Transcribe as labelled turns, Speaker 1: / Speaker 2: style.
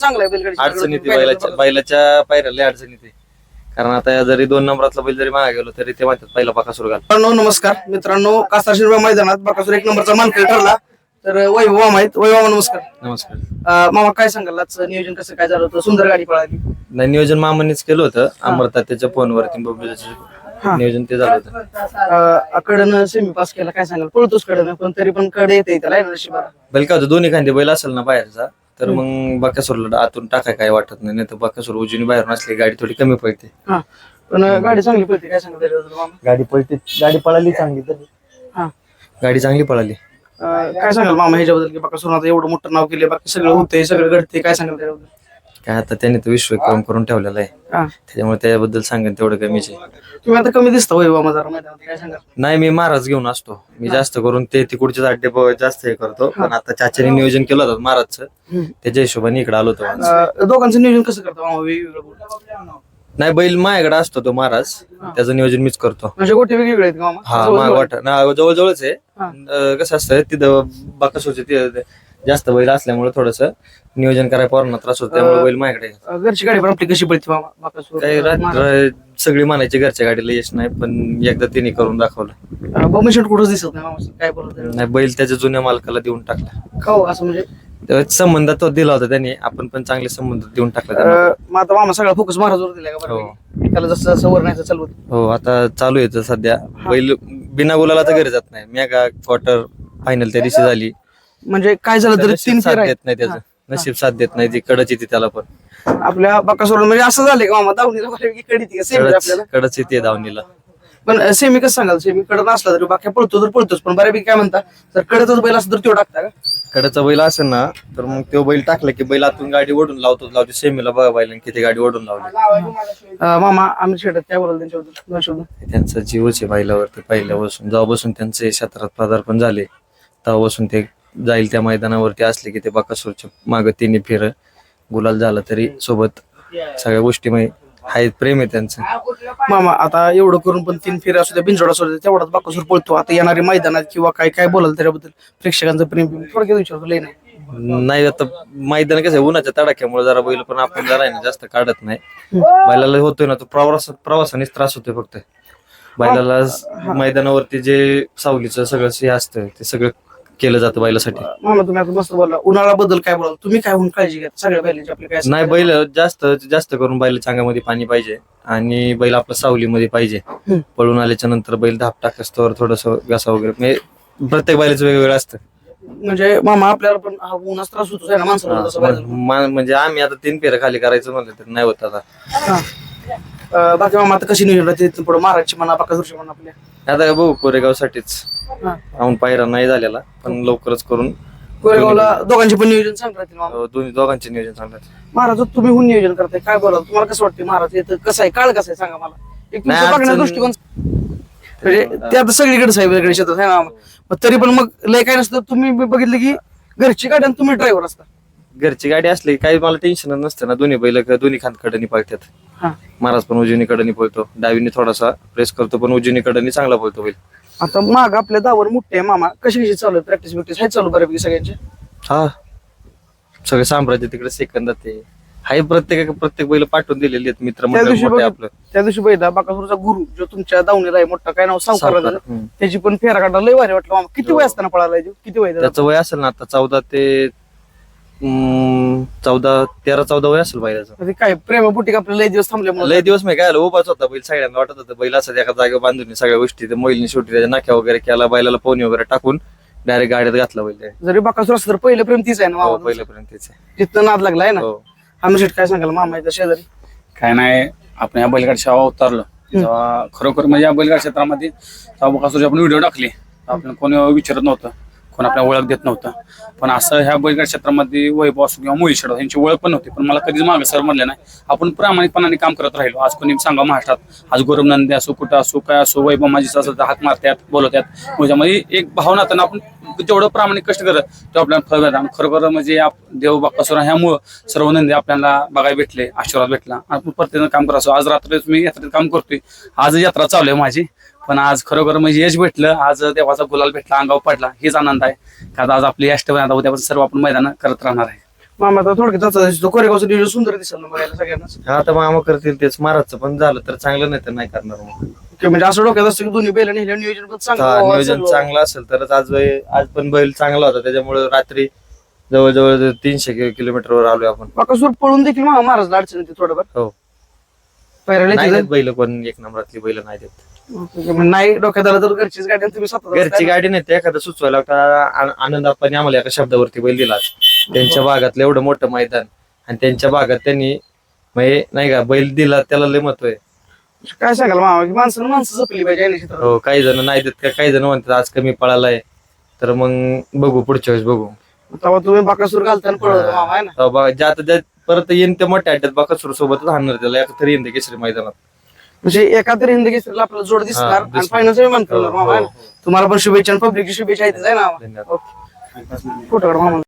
Speaker 1: चांगला आहे बैलगाडी
Speaker 2: अडचणी ती बैलाच्या पायऱ्याला अडचणी ते. कारण आता जरी 2 नंबरातला बैल जरी मागे गेलो तरी ते म्हणतात पहिला बकासूर घाल.
Speaker 1: नमस्कार मित्रांनो, कासारशिरवा मैदानात बकासूर 1 नंबरचा मानकरी ठरला. तर वैभव मामा आहेत. वैभव मामा नमस्कार.
Speaker 2: नमस्कार
Speaker 1: मामा, काय सांगाल आजचं नियोजन कसं काय झालं होतं? सुंदर गाडी पळाली.
Speaker 2: नियोजन मामांनीच केलं होतं. अमरता त्याच्या फोनवरती बबलूचं नियोजन ते झालं होतं.
Speaker 1: कडनं सेमी पास केला, काय सांगाल? पळतोच कडनं, पण तरी पण कडे येते त्याला नशिबाला.
Speaker 2: बैल काय होतं, दोन्ही खांदे बैल असेल ना बाहेरचा तर मग बकासूरला आतून टाकाय काय वाटत नाही. तर बकासूर उजवीने बाहेरून असली गाडी थोडी कमी पळते.
Speaker 1: पण गाडी चांगली पळते, काय सांगाल?
Speaker 2: गाडी पळते, गाडी पळाली चांगली. तर गाडी चांगली पळाली.
Speaker 1: काय सांगाल मामा ह्याच्याबद्दल की बकासूर आता एवढं मोठं नाव केले, बाकी सगळं होतंय, सगळं घडते, काय सांगाल त्याच्याबद्दल?
Speaker 2: काय आता त्याने तर विश्वविक्रम करून ठेवलेला आहे, त्याच्यामुळे त्याबद्दल सांगेन तेवढं कमीच आहे.
Speaker 1: तुम्ही आता कमी दिसता वैभव माझा मैदानात, काय सांगाल?
Speaker 2: नाही, मी महाराज घेऊन असतो. मी जास्त करून ते तिकडचे अड्डे जास्त हे करतो. पण आता चाच्याने नियोजन केलं होतं महाराजचं, त्याच्या हिशोबाने इकडे आलो होतो.
Speaker 1: दोघांचं नियोजन कसं करतो मामा? वेगवेगळं
Speaker 2: नाही, बैल माझ्याकडे असतो तो महाराज, त्याचं नियोजन मीच करतो.
Speaker 1: म्हणजे गोटे वेगवेगळे आहेत मामा?
Speaker 2: हा, गोठा जवळजवळच आहे. कसं असतं तिथं बकासूरचे जास्त बैल असल्यामुळे थोडस नियोजन करायला पोरांना त्रास होतो, त्यामुळे बैल माझ्याकडे.
Speaker 1: घरची गाडी पण आपली कशी पळते मामा बकासूर?
Speaker 2: काही सगळी म्हणायची घरच्या गाडीला यश नाही, पण एकदा तिने करून दाखवलं.
Speaker 1: बमिशन कुठंच दिसत नाही मामा, काय बोलत
Speaker 2: नाही, बैल त्याच्या जुन्या मालकाला देऊन टाकला.
Speaker 1: खाऊ असं म्हणजे
Speaker 2: संबंध तो दिला होता त्यांनी, आपण पण चांगले संबंध देऊन टाकला त्यांना.
Speaker 1: मग आता मामा सगळा फोकस महाराजवर दिलाय का?
Speaker 2: हो.
Speaker 1: त्याला जसं जसं वर नाही चालवत.
Speaker 2: हो, आता चालू आहे सध्या. बैल बिना गुलाला तर घरी जात नाही. मेगा क्वार्टर फायनल त्या दिवशी झाली.
Speaker 1: म्हणजे काय झालं तरी 3
Speaker 2: साथ देत नाही, त्याचं नशीब साथ देत नाही. ती कडच येते त्याला पण
Speaker 1: आपल्या बकासूर. म्हणजे असं झालंय का मामा, दावणीला आपल्याला
Speaker 2: कडच येते धावणीला.
Speaker 1: पण सेमी कसं सांगाल? सेमी कडत नसला तरी बाकी पळतो तर पळतोच, पण बऱ्यापैकी काय म्हणता, जर कडतच बैल असं तर तो टाकता का?
Speaker 2: कडाचा बैल असेल ना तर मग तो बैल टाकला की बैल आतून गाडी ओढून लावतो. सेमीला बघा बैलांनी किती गाडी ओढून लावली.
Speaker 1: मामा आम्ही शेतात काय बोलाल त्यांच्याबद्दल?
Speaker 2: त्यांचा जीवच आहे बैलावरती. पहिल्यापासून जेव्हापासून त्यांचे क्षेत्रात पदार्पण झाले तेव्हापासून ते जाईल त्या मैदानावरती असले की ते बकासूरच्या मागे 3 फेर गुलाल झाला तरी सोबत सगळ्या गोष्टी आहेत. प्रेम आहे त्यांचं.
Speaker 1: मामा आता एवढं करून पण 3 फेऱ्या असू द्या, बिनजोड असू द्या, तेवढाच बकासूर पळतो. आता येणारे मैदानात किंवा काय काय बोलाल त्याच्याबद्दल? प्रेक्षकांचं प्रेम थोडक्यात विचारतो. लय
Speaker 2: नाही, आता मैदान कसं आहे, उन्हाच्या तडाख्यामुळे जरा बैल पण आपण जरा आहे ना जास्त काढत नाही. बैलाला होतोय ना तो प्रवासानेच त्रास होतोय. फक्त बैलाला मैदानावरती जे सावलीचं सगळं हे असतं ते सगळं केलं जातं बैलासाठी.
Speaker 1: मामा तुम्ही आता मस्त बोलला. उन्हाळ्याबद्दल काय बोलाल तुम्ही? काय होऊन काळजी घ्या सगळ्या बैलांची आपली? काय
Speaker 2: नाही, बैल जास्त करून बैलाच्या अंगामध्ये पाणी पाहिजे आणि बैल आपल्या सावलीमध्ये पाहिजे. पळून आल्याच्या नंतर बैल धाप टाकस्तवर थोडस घसा वगैरे, म्हणजे प्रत्येक बैलाचं वेगवेगळं असतं.
Speaker 1: म्हणजे मामा आपल्याला पण उन्हाच त्रास होतो ना माणसाला?
Speaker 2: म्हणजे आम्ही आता 3 फेऱ्या खाली करायचं म्हणलं तर नाही होत आता.
Speaker 1: बाकी मामा आता कशी नियोजन राहते पुढे? महाराजची म्हणा, बकासूरची म्हणा, आपल्या
Speaker 2: आता बघू कोरेगाव साठीच राहून पायरा नाही झालेला, पण लवकरच करून
Speaker 1: कोरेगावला दोघांचे पण नियोजन सांगतात.
Speaker 2: दोघांचे नियोजन सांगतात.
Speaker 1: महाराज तुम्ही होऊन नियोजन करताय, काय बोलाल? तुम्हाला कसं वाटतं महाराज येतं कसं आहे, काळ कसं आहे सांगा मला? एक बघण्याचा दृष्टिकोन म्हणजे ते आता सगळीकडे साहेब वेगळे शेतात आहे ना, तरी पण मग लय काय नसतं. तुम्ही बघितलं की घरची गाडी आणि तुम्ही ड्रायव्हर असता.
Speaker 2: घरची गाडी असली काही मला टेन्शन नसतं ना. दोन्ही बैल दोन्ही खांदकडनी पळतात. महाराज पण उजवीनी कडनी पळतो, डावीने थोडासा प्रेस करतो, पण उजवीनी कडनी चांगला पळतो बैल.
Speaker 1: आता माग आपल्या दावर मोठे आहे मामा, कशी चालू आहे प्रॅक्टिस बिक्टिस? आहे चालू बऱ्यापैकी सगळ्यांचे?
Speaker 2: हा, सगळे साम्राज्य तिकडे सेकंदात ते हाय. प्रत्येक बैल पाठवून दिलेले आहेत मित्र मंडळ आपलं.
Speaker 1: त्या दिवशी बैला बकासूरचा गुरु जो तुमच्या दावणीला आहे मोठा, काय नाव सावकार, त्याची पण फेरा काढला. लय भारी वाटलं मामा. किती वय असताना पळाला? किती वय
Speaker 2: त्याचं? वय असेल ना आता 14 ते 13-14 वय असेल बैलाचं.
Speaker 1: काय प्रेमापोटी आपलं लय दिवस थांबल्यामुळे?
Speaker 2: लय दिवस मी काय उभाच होता बैल. सगळ्यांना वाटत होतं बैल असं एका जागेवर बांधून सगळ्या गोष्टी. मैलीने शेवटी त्याच्या नाक्या वगैरे केला, बैलाला पोहणी वगैरे टाकून डायरेक्ट गाड्यात घातला बैल.
Speaker 1: जरी बकासूर असं तर पहिलं प्रेम तीच आहे ना मामा?
Speaker 2: पहिल्यापर्यंत तीच आहे.
Speaker 1: तिथं नाद लागला आहे ना. आम्ही काय सांगाल मामा याच्या शेजारी?
Speaker 3: काय नाही, आपण या बैलगाडी सेवा उतरलो तेव्हा खरोखर म्हणजे या बैलगाडी क्षेत्रामध्ये बकासूरचे आपण व्हिडिओ टाकले, आपल्याला कोणी विचारत नव्हतं, कोण आपल्याला ओळख देत नव्हतं. पण असं ह्या बैलगाडी क्षेत्रामध्ये वैभव असो किंवा मोहित शेडो यांची ओळख पण नव्हती. पण मला कधीच मागे सर म्हणले नाही. आपण प्रामाणिकपणाने काम करत राहिलो. आज कोणी सांगा महाराष्ट्रात, आज गौरव नंदे असो, कुठं असो, काय असो, वैभव माझी असं हात मारतात, बोलवतात. त्याच्यामध्ये एक भावना तर आपण तेवढं प्रामाणिक कष्ट करत तो आपल्याला फळ भेटला. खरोखर म्हणजे देव बकासूर ह्यामुळं सर्व नंदी आपल्याला बघायला भेटले, आशीर्वाद भेटला. आपण प्रत्येक काम करायचो. आज रात्री मी यात्रेत काम करतोय, आज यात्रा चालू आहे माझी, पण आज खरोखर म्हणजे यश भेटलं. आज देवाचा गुलाल भेटला, अंगावर पडला, हेच आनंद आहे. कारण आज आपली अष्टवण आता उद्यापासून सर्व आपण मैदान करत राहणार आहे.
Speaker 1: मामा आता थोडक्यात त्याचा दिसतो कोरेगावचं नियोजन सुंदर दिसेल ना बघायला सगळ्यांनाच.
Speaker 2: हा, आता मामा करतील तेच. महाराजचं पण झालं तर चांगलं, नाही तर नाही करणार मग.
Speaker 1: ओके, म्हणजे असं डोक्यात असतं की दोन्ही बैल नेल्या नियोजन पण चांगलं
Speaker 2: हा,
Speaker 1: व्हावं,
Speaker 2: नियोजन
Speaker 1: सगळं.
Speaker 2: चांगलं असेल तरच आज पण बैल चांगला होता, त्याच्यामुळे रात्री जवळजवळ 300 किलोमीटरवर आलोय आपण.
Speaker 1: बाकासूर पळून देखील महाराजला अडचण येते थोडंफार
Speaker 2: हो,
Speaker 1: पायऱ्याला
Speaker 2: नाही
Speaker 1: येते.
Speaker 2: देत बैल कोण, एक नंबरातली बैल नाही देत.
Speaker 1: ओके, म्हणजे नाही डोक्यात आलं तर घरचीच गाडी आणि तुम्ही स्वतः
Speaker 2: घरची गाडी नाही, ते एखादं सुचवायला लागतं. आनंद आप्पांनी आम्हाला एका शब्दावरती बैल दिला. त्यांच्या भागातलं एवढं मोठं मैदान आणि त्यांच्या भागात त्यांनी म्हणजे नाही का बैल दिला, त्याला लय महत्व आहे.
Speaker 1: काय सांगाल मामा की माणसं जपली पाहिजे या क्षेत्रात.
Speaker 2: हो, काही जण नाही देत, काही जण म्हणतात आज कमी पळालाय, तर मग बघू, पुढच्या वेळेस बघू.
Speaker 1: तेव्हा तुम्ही बाकासूर घालताना पळवतो मामा आहे ना.
Speaker 2: तेव्हा बघा, ज्या परत येईन त्या मोठ्या अड्ड्यात बाकासूर सोबतच हाणणार त्याला, एक तरी येईन केसरी मैदानात.
Speaker 1: म्हणजे एखाद्या हिंदी केसरीला आपल्याला जोड दिसणार आणि
Speaker 2: दिसणार.
Speaker 1: फायनल मान करणार मामा आहे ना.
Speaker 2: हो,
Speaker 1: तुम्हाला पण शुभेच्छा, पब्लिकची शुभेच्छा आहे मामा.
Speaker 2: धन्यवाद.
Speaker 1: ओके, फोटो काढ मामा.